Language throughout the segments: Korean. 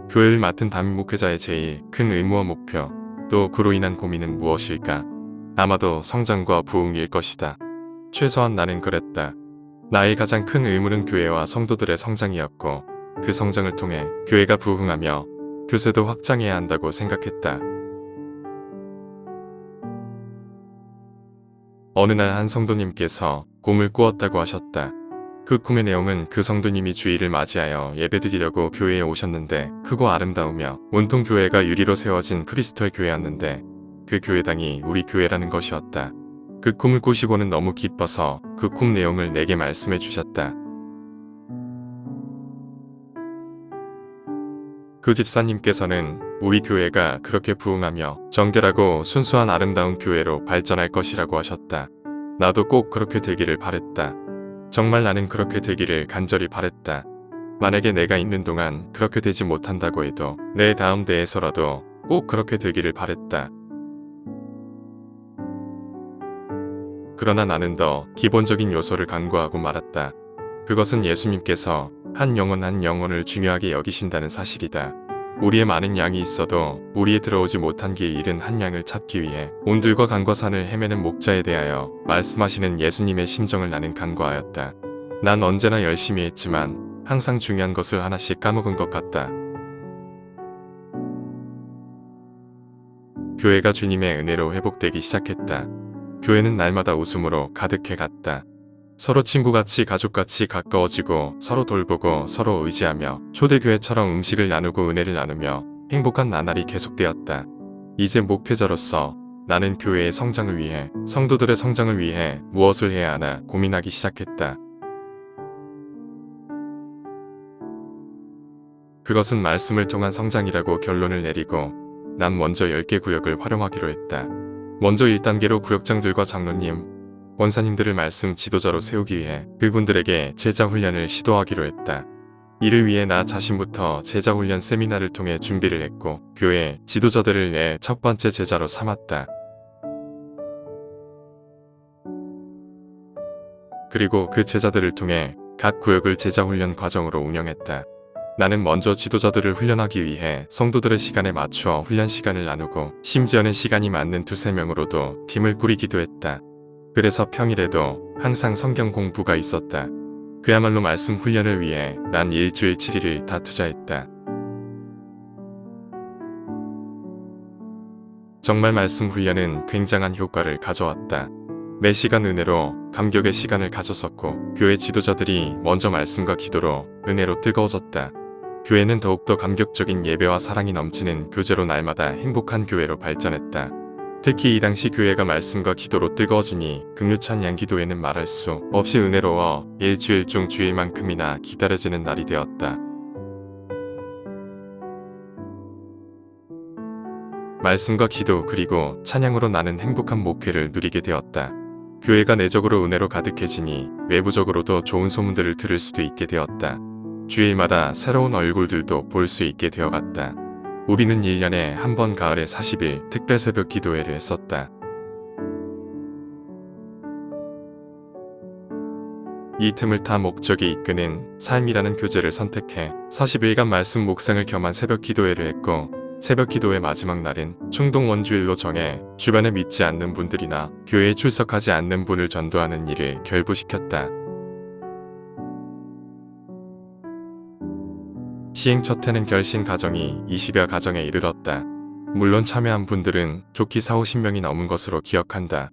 교회를 맡은 담임 목회자의 제일 큰 의무와 목표, 또 그로 인한 고민은 무엇일까? 아마도 성장과 부흥일 것이다. 최소한 나는 그랬다. 나의 가장 큰 의무는 교회와 성도들의 성장이었고, 그 성장을 통해 교회가 부흥하며 교세도 확장해야 한다고 생각했다. 어느 날 한 성도님께서 꿈을 꾸었다고 하셨다. 그 꿈의 내용은 그 성도님이 주일을 맞이하여 예배드리려고 교회에 오셨는데 크고 아름다우며 온통 교회가 유리로 세워진 크리스털 교회였는데 그 교회당이 우리 교회라는 것이었다. 그 꿈을 꾸시고는 너무 기뻐서 그 꿈 내용을 내게 말씀해 주셨다. 그 집사님께서는 우리 교회가 그렇게 부흥하며 정결하고 순수한 아름다운 교회로 발전할 것이라고 하셨다. 나도 꼭 그렇게 되기를 바랬다. 정말 나는 그렇게 되기를 간절히 바랬다. 만약에 내가 있는 동안 그렇게 되지 못한다고 해도 내 다음 대에서라도 꼭 그렇게 되기를 바랬다. 그러나 나는 더 기본적인 요소를 간과하고 말았다. 그것은 예수님께서 한 영혼을 중요하게 여기신다는 사실이다. 우리의 많은 양이 있어도 무리에 들어오지 못한 길 잃은 한 양을 찾기 위해 온들과 강과 산을 헤매는 목자에 대하여 말씀하시는 예수님의 심정을 나는 간과하였다. 난 언제나 열심히 했지만 항상 중요한 것을 하나씩 까먹은 것 같다. 교회가 주님의 은혜로 회복되기 시작했다. 교회는 날마다 웃음으로 가득해 갔다. 서로 친구같이 가족같이 가까워지고 서로 돌보고 서로 의지하며 초대교회처럼 음식을 나누고 은혜를 나누며 행복한 나날이 계속되었다. 이제 목회자로서 나는 교회의 성장을 위해 성도들의 성장을 위해 무엇을 해야 하나 고민하기 시작했다. 그것은 말씀을 통한 성장이라고 결론을 내리고 난 먼저 10개 구역을 활용하기로 했다. 먼저 1단계로 구역장들과 장로님, 원사님들을 말씀 지도자로 세우기 위해 그분들에게 제자 훈련을 시도하기로 했다. 이를 위해 나 자신부터 제자 훈련 세미나를 통해 준비를 했고 교회 지도자들을 내 첫 번째 제자로 삼았다. 그리고 그 제자들을 통해 각 구역을 제자 훈련 과정으로 운영했다. 나는 먼저 지도자들을 훈련하기 위해 성도들의 시간에 맞추어 훈련 시간을 나누고 심지어는 시간이 맞는 2~3명으로도 팀을 꾸리기도 했다. 그래서 평일에도 항상 성경 공부가 있었다. 그야말로 말씀 훈련을 위해 난 일주일 7일을 다 투자했다. 정말 말씀 훈련은 굉장한 효과를 가져왔다. 매 시간 은혜로 감격의 시간을 가졌었고 교회 지도자들이 먼저 말씀과 기도로 은혜로 뜨거워졌다. 교회는 더욱더 감격적인 예배와 사랑이 넘치는 교제로 날마다 행복한 교회로 발전했다. 특히 이 당시 교회가 말씀과 기도로 뜨거워지니 금유찬 양기도회는 말할 수 없이 은혜로워 일주일 중 주일만큼이나 기다려지는 날이 되었다. 말씀과 기도 그리고 찬양으로 나는 행복한 목회를 누리게 되었다. 교회가 내적으로 은혜로 가득해지니 외부적으로도 좋은 소문들을 들을 수도 있게 되었다. 주일마다 새로운 얼굴들도 볼 수 있게 되어갔다. 우리는 1년에 한 번 가을에 40일 특별 새벽 기도회를 했었다. 이 틈을 타 목적이 이끄는 삶이라는 교재를 선택해 40일간 말씀 묵상을 겸한 새벽 기도회를 했고 새벽 기도회 마지막 날은 충동 원주일로 정해 주변에 믿지 않는 분들이나 교회에 출석하지 않는 분을 전도하는 일을 결부시켰다. 시행 첫 해는 결신 가정이 20여 가정에 이르렀다. 물론 참여한 분들은 좋기 40~50명이 넘은 것으로 기억한다.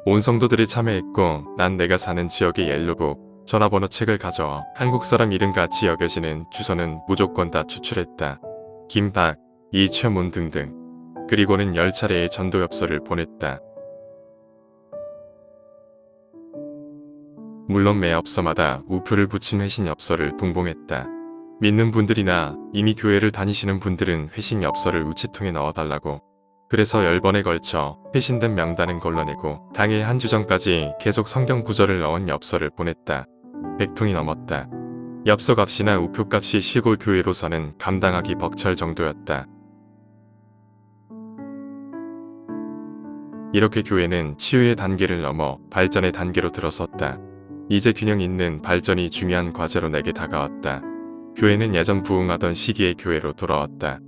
온 성도들이 참여했고 난 내가 사는 지역의 옐로북, 전화번호 책을 가져와 한국 사람 이름 같이 여겨지는 주소는 무조건 다 추출했다. 김박, 이최문 등등. 그리고는 10차례의 전도 엽서를 보냈다. 물론 매 엽서마다 우표를 붙인 회신 엽서를 동봉했다. 믿는 분들이나 이미 교회를 다니시는 분들은 회신 엽서를 우체통에 넣어달라고, 그래서 10번에 걸쳐 회신된 명단은 걸러내고 당일 한 주 전까지 계속 성경 구절을 넣은 엽서를 보냈다. 100통이 넘었다. 엽서 값이나 우표 값이 시골 교회로서는 감당하기 벅찰 정도였다. 이렇게 교회는 치유의 단계를 넘어 발전의 단계로 들어섰다. 이제 균형 있는 발전이 중요한 과제로 내게 다가왔다. 교회는 예전 부흥하던 시기의 교회로 돌아왔다.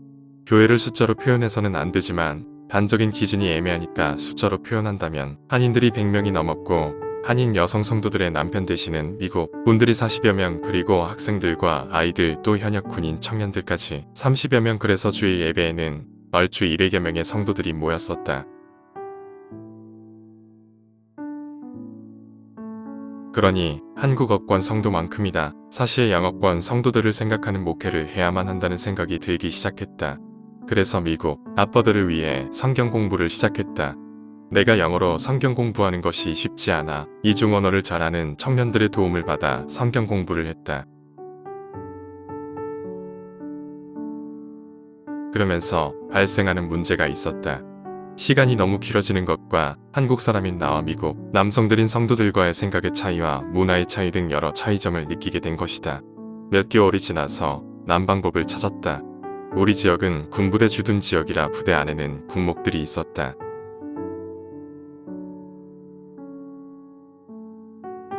교회를 숫자로 표현해서는 안 되지만 단적인 기준이 애매하니까 숫자로 표현한다면 한인들이 100명이 넘었고 한인 여성 성도들의 남편 되시는 미국 분들이 40여 명, 그리고 학생들과 아이들, 또 현역 군인 청년들까지 30여 명. 그래서 주일 예배에는 얼추 200여 명의 성도들이 모였었다. 그러니 한국어권 성도만큼이다. 사실 영어권 성도들을 생각하는 목회를 해야만 한다는 생각이 들기 시작했다. 그래서 미국 아빠들을 위해 성경 공부를 시작했다. 내가 영어로 성경 공부하는 것이 쉽지 않아 이중 언어를 잘하는 청년들의 도움을 받아 성경 공부를 했다. 그러면서 발생하는 문제가 있었다. 시간이 너무 길어지는 것과 한국 사람인 나와 미국 남성들인 성도들과의 생각의 차이와 문화의 차이 등 여러 차이점을 느끼게 된 것이다. 몇 개월이 지나서 난 방법을 찾았다. 우리 지역은 군부대 주둔 지역이라 부대 안에는 군목들이 있었다.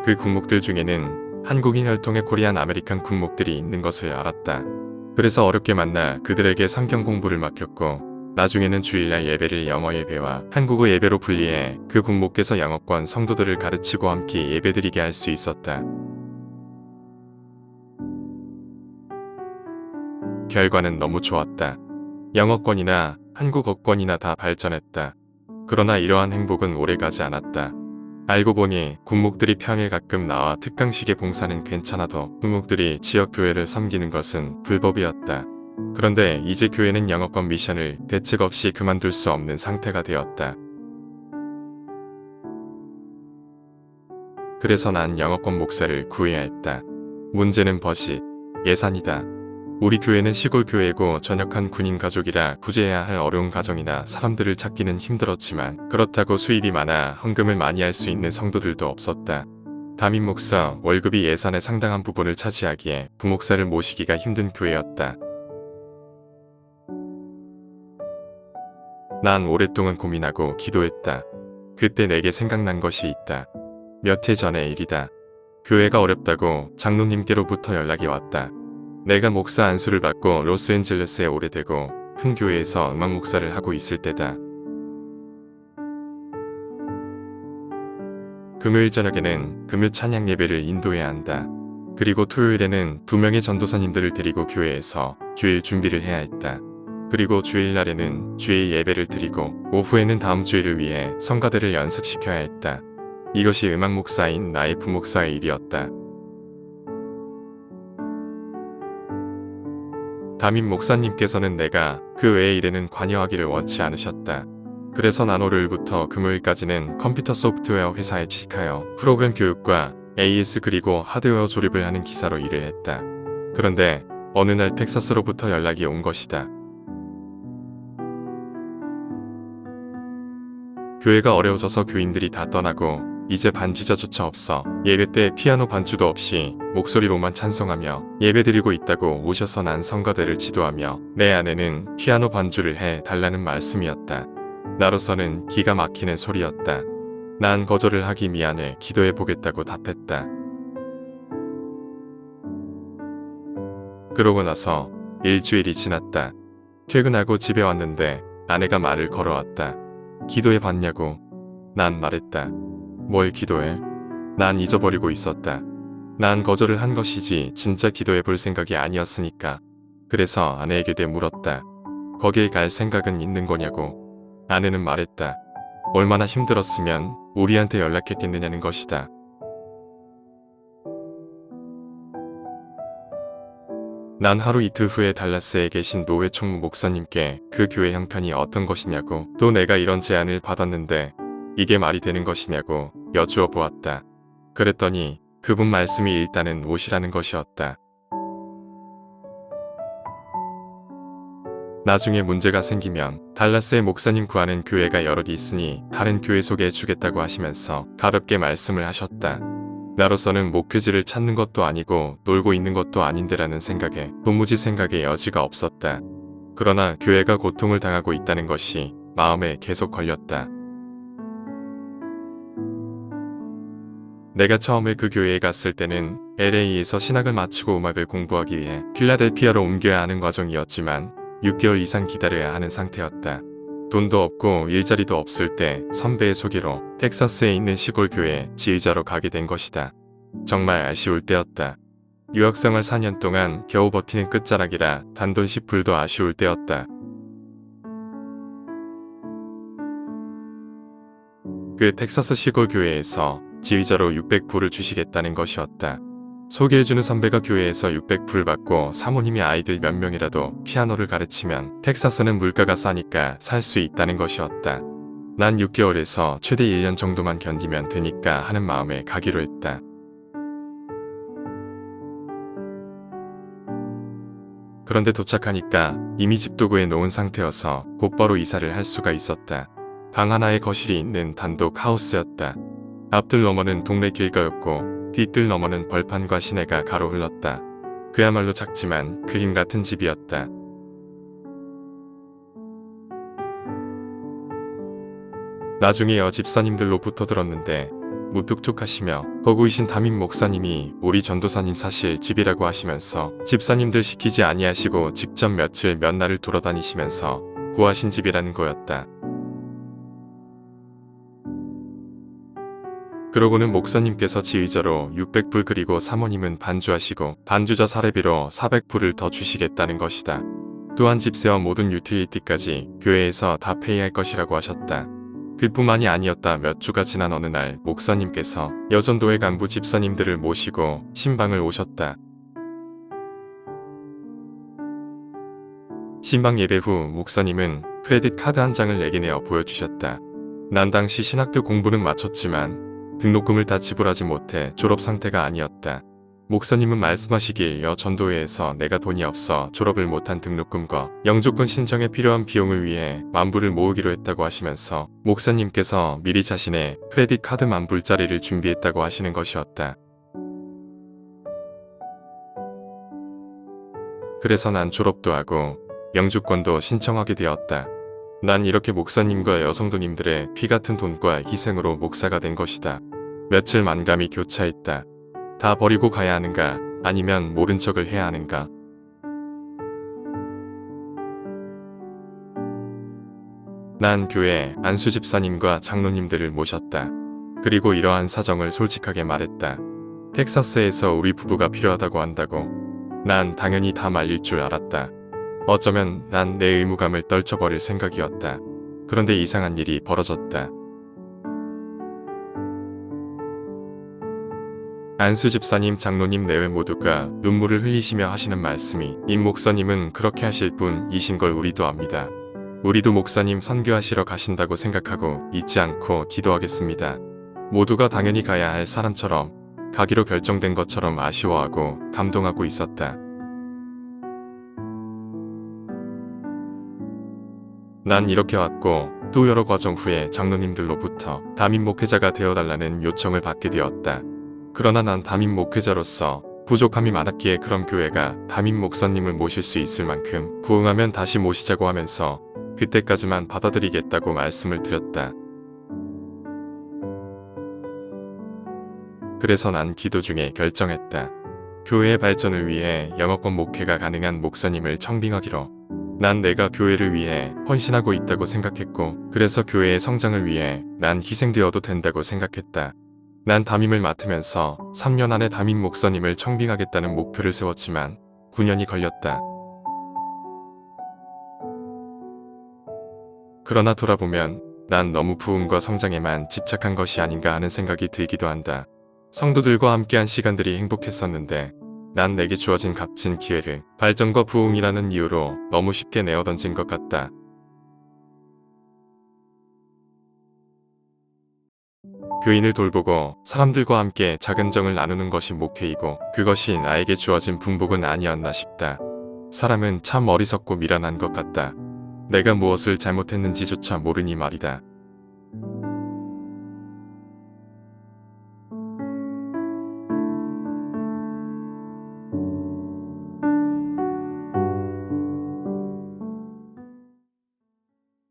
그 군목들 중에는 한국인 혈통의 코리안 아메리칸 군목들이 있는 것을 알았다. 그래서 어렵게 만나 그들에게 성경 공부를 맡겼고 나중에는 주일날 예배를 영어 예배와 한국어 예배로 분리해 그 군목께서 영어권 성도들을 가르치고 함께 예배드리게 할 수 있었다. 결과는 너무 좋았다. 영어권이나 한국어권이나 다 발전했다. 그러나 이러한 행복은 오래가지 않았다. 알고 보니 군목들이 평일 가끔 나와 특강식에 봉사는 괜찮아도 군목들이 지역 교회를 섬기는 것은 불법이었다. 그런데 이제 교회는 영어권 미션을 대책 없이 그만둘 수 없는 상태가 되었다. 그래서 난 영어권 목사를 구해야 했다. 문제는 버짓, 예산이다. 우리 교회는 시골 교회고 전역한 군인 가족이라 구제해야 할 어려운 가정이나 사람들을 찾기는 힘들었지만 그렇다고 수입이 많아 헌금을 많이 할 수 있는 성도들도 없었다. 담임 목사 월급이 예산의 상당한 부분을 차지하기에 부목사를 모시기가 힘든 교회였다. 난 오랫동안 고민하고 기도했다. 그때 내게 생각난 것이 있다. 몇 해 전의 일이다. 교회가 어렵다고 장로님께로부터 연락이 왔다. 내가 목사 안수를 받고 로스앤젤레스에 오래되고 큰 교회에서 음악 목사를 하고 있을 때다. 금요일 저녁에는 금요 찬양 예배를 인도해야 한다. 그리고 토요일에는 2명의 전도사님들을 데리고 교회에서 주일 준비를 해야 했다. 그리고 주일날에는 주일 예배를 드리고 오후에는 다음 주일을 위해 성가대를 연습시켜야 했다. 이것이 음악 목사인 나의 부목사의 일이었다. 담임 목사님께서는 내가 그 외의 일에는 관여하기를 원치 않으셨다. 그래서 난 월요일부터 금요일까지는 컴퓨터 소프트웨어 회사에 취직하여 프로그램 교육과 AS 그리고 하드웨어 조립을 하는 기사로 일을 했다. 그런데 어느 날 텍사스로부터 연락이 온 것이다. 교회가 어려워져서 교인들이 다 떠나고 이제 반주자조차 없어 예배 때 피아노 반주도 없이 목소리로만 찬송하며 예배드리고 있다고 오셔서 난 성가대를 지도하며 내 아내는 피아노 반주를 해 달라는 말씀이었다. 나로서는 기가 막히는 소리였다. 난 거절을 하기 미안해 기도해 보겠다고 답했다. 그러고 나서 일주일이 지났다. 퇴근하고 집에 왔는데 아내가 말을 걸어왔다. 기도해 봤냐고. 난 말했다. 뭘 기도해? 난 잊어버리고 있었다. 난 거절을 한 것이지 진짜 기도해 볼 생각이 아니었으니까. 그래서 아내에게 되물었다. 거길 갈 생각은 있는 거냐고. 아내는 말했다. 얼마나 힘들었으면 우리한테 연락했겠느냐는 것이다. 난 하루 이틀 후에 달라스에 계신 노회 총무 목사님께 그 교회 형편이 어떤 것이냐고 또 내가 이런 제안을 받았는데 이게 말이 되는 것이냐고 여쭈어 보았다. 그랬더니 그분 말씀이 일단은 오시라는 것이었다. 나중에 문제가 생기면 달라스의 목사님 구하는 교회가 여럿 있으니 다른 교회 소개해 주겠다고 하시면서 가볍게 말씀을 하셨다. 나로서는 목회지를 찾는 것도 아니고 놀고 있는 것도 아닌데라는 생각에 도무지 생각의 여지가 없었다. 그러나 교회가 고통을 당하고 있다는 것이 마음에 계속 걸렸다. 내가 처음에 그 교회에 갔을 때는 LA에서 신학을 마치고 음악을 공부하기 위해 필라델피아로 옮겨야 하는 과정이었지만 6개월 이상 기다려야 하는 상태였다. 돈도 없고 일자리도 없을 때 선배의 소개로 텍사스에 있는 시골 교회 지휘자로 가게 된 것이다. 정말 아쉬울 때였다. 유학생활 4년 동안 겨우 버티는 끝자락이라 단돈 10불도 아쉬울 때였다. 그 텍사스 시골 교회에서 지휘자로 600불을 주시겠다는 것이었다. 소개해주는 선배가 교회에서 600불 받고 사모님이 아이들 몇 명이라도 피아노를 가르치면 텍사스는 물가가 싸니까 살 수 있다는 것이었다. 난 6개월에서 최대 1년 정도만 견디면 되니까 하는 마음에 가기로 했다. 그런데 도착하니까 이미 집도 구해 놓은 상태여서 곧바로 이사를 할 수가 있었다. 방 하나에 거실이 있는 단독 하우스였다. 앞뜰 너머는 동네 길가였고 뒤뜰 너머는 벌판과 시내가 가로 흘렀다. 그야말로 작지만 그림 같은 집이었다. 나중에 집사님들로부터 들었는데 무뚝뚝하시며 거구이신 담임 목사님이 우리 전도사님 사실 집이라고 하시면서 집사님들 시키지 아니하시고 직접 며칠 몇 날을 돌아다니시면서 구하신 집이라는 거였다. 그러고는 목사님께서 지휘자로 600불 그리고 사모님은 반주하시고 반주자 사례비로 400불을 더 주시겠다는 것이다. 또한 집세와 모든 유틸리티까지 교회에서 다 페이할 것이라고 하셨다. 그뿐만이 아니었다. 몇 주가 지난 어느 날 목사님께서 여전도회 간부 집사님들을 모시고 신방을 오셨다. 신방 예배 후 목사님은 크레딧 카드 한 장을 내게 내어 보여주셨다. 난 당시 신학교 공부는 마쳤지만 등록금을 다 지불하지 못해 졸업 상태가 아니었다. 목사님은 말씀하시길 전도회에서 내가 돈이 없어 졸업을 못한 등록금과 영주권 신청에 필요한 비용을 위해 10,000불을 모으기로 했다고 하시면서 목사님께서 미리 자신의 크레딧 카드 10,000불짜리를 준비했다고 하시는 것이었다. 그래서 난 졸업도 하고 영주권도 신청하게 되었다. 난 이렇게 목사님과 여성도님들의 피 같은 돈과 희생으로 목사가 된 것이다. 며칠 만감이 교차했다. 다 버리고 가야 하는가 아니면 모른 척을 해야 하는가. 난 교회 안수 집사님과 장로님들을 모셨다. 그리고 이러한 사정을 솔직하게 말했다. 텍사스에서 우리 부부가 필요하다고 한다고. 난 당연히 다 말릴 줄 알았다. 어쩌면 난 내 의무감을 떨쳐버릴 생각이었다. 그런데 이상한 일이 벌어졌다. 안수 집사님, 장로님 내외 모두가 눈물을 흘리시며 하시는 말씀이 임 목사님은 그렇게 하실 분이신 걸 우리도 압니다. 우리도 목사님 선교하시러 가신다고 생각하고 잊지 않고 기도하겠습니다. 모두가 당연히 가야 할 사람처럼 가기로 결정된 것처럼 아쉬워하고 감동하고 있었다. 난 이렇게 왔고 또 여러 과정 후에 장로님들로부터 담임 목회자가 되어달라는 요청을 받게 되었다. 그러나 난 담임 목회자로서 부족함이 많았기에 그럼 교회가 담임 목사님을 모실 수 있을 만큼 부응하면 다시 모시자고 하면서 그때까지만 받아들이겠다고 말씀을 드렸다. 그래서 난 기도 중에 결정했다. 교회의 발전을 위해 영어권 목회가 가능한 목사님을 청빙하기로. 난 내가 교회를 위해 헌신하고 있다고 생각했고 그래서 교회의 성장을 위해 난 희생되어도 된다고 생각했다. 난 담임을 맡으면서 3년 안에 담임 목사님을 청빙하겠다는 목표를 세웠지만 9년이 걸렸다. 그러나 돌아보면 난 너무 부흥과 성장에만 집착한 것이 아닌가 하는 생각이 들기도 한다. 성도들과 함께한 시간들이 행복했었는데 난 내게 주어진 값진 기회를 발전과 부흥이라는 이유로 너무 쉽게 내어던진 것 같다. 교인을 돌보고 사람들과 함께 작은 정을 나누는 것이 목회이고 그것이 나에게 주어진 분복은 아니었나 싶다. 사람은 참 어리석고 미련한 것 같다. 내가 무엇을 잘못했는지조차 모르니 말이다.